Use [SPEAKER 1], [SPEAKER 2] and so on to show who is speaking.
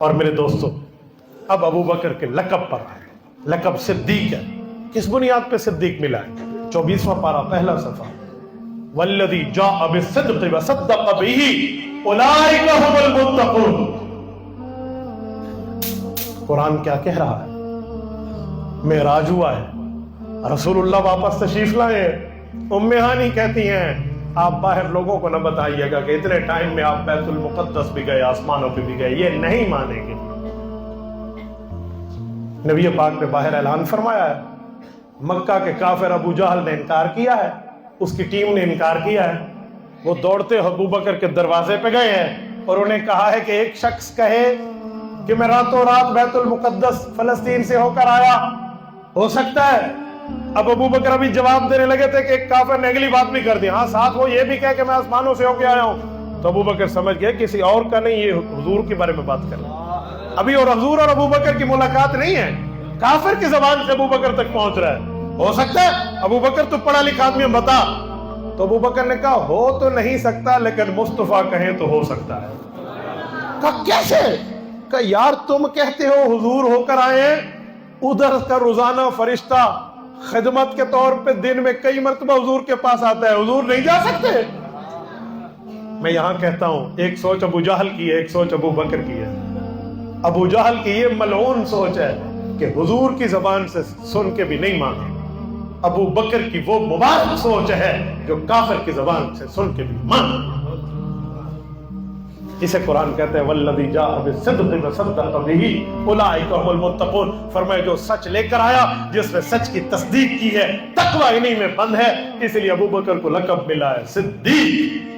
[SPEAKER 1] اور میرے دوستو، اب ابو بکر کے لقب پر آئے. لقب صدیق ہے. کس بنیاد پہ صدیق ملا ہے؟ 24واں پارہ پہلا صفحہ. والذی جاء بالصدق وصدق بہ اولئک هم المتقون. قرآن کیا کہہ رہا ہے؟ معراج ہوا ہے، رسول اللہ واپس تشریف لائے ہیں. ام ہانی کہتی ہیں آپ باہر لوگوں کو نہ بتائیے گا کہ اتنے ٹائم میں آپ بیت المقدس بھی گئے، آسمانوں پہ بھی گئے، یہ نہیں مانیں گے. نبی پاک نے باہر اعلان فرمایا ہے. مکہ کے کافر ابو جہل نے انکار کیا ہے، اس کی ٹیم نے انکار کیا ہے. وہ دوڑتے ابو بکر کے دروازے پہ گئے ہیں اور انہیں کہا ہے کہ ایک شخص کہے کہ میں راتوں رات بیت المقدس فلسطین سے ہو کر آیا، ہو سکتا ہے؟ اب ابو بکر ابھی جواب دینے لگے تھے کہ ایک کافر نے اگلی بات بھی کر دی، ہاں ساتھ وہ یہ بھی کہے کہ میں آسمانوں سے ہو کے آیا ہوں. تو ابو بکر سمجھ گئے کسی اور کا نہیں، یہ حضور کے بارے میں بات کر رہے ہیں. ابھی اور حضور اور ابو بکر کی ملاقات نہیں ہے، کافر کی زبان سے ابو بکر تک پہنچ رہا ہے. ہو سکتا ہے؟ ابو بکر تو پڑھا لکھا آدمی، بتا. تو ابو بکر نے کہا ہو تو نہیں سکتا لیکن مصطفیٰ کہیں تو ہو سکتا ہے. کہا کیسے؟ کہا یار تم کہتے ہو حضور ہو کر آئے ہیں، ادھر کا روزانہ فرشتہ خدمت کے طور پہ دن میں کئی مرتبہ حضور کے پاس آتا ہے، حضور نہیں جا سکتے؟ میں یہاں کہتا ہوں ایک سوچ ابو جہل کی ہے، ایک سوچ ابو بکر کی ہے. ابو جہل کی یہ ملعون سوچ ہے کہ حضور کی زبان سے سن کے بھی نہیں مانا. ابو بکر کی وہ مبارک سوچ ہے جو کافر کی زبان سے سن کے بھی مانا. اسے قرآن کہتے ہیں والذی جاء بالصدق وصدق بہ اولئک هم المتقون. فرمایا جو سچ لے کر آیا، جس نے سچ کی تصدیق کی ہے، تقوی انہی میں بند ہے. اس لیے ابو بکر کو لقب ملا ہے صدیق.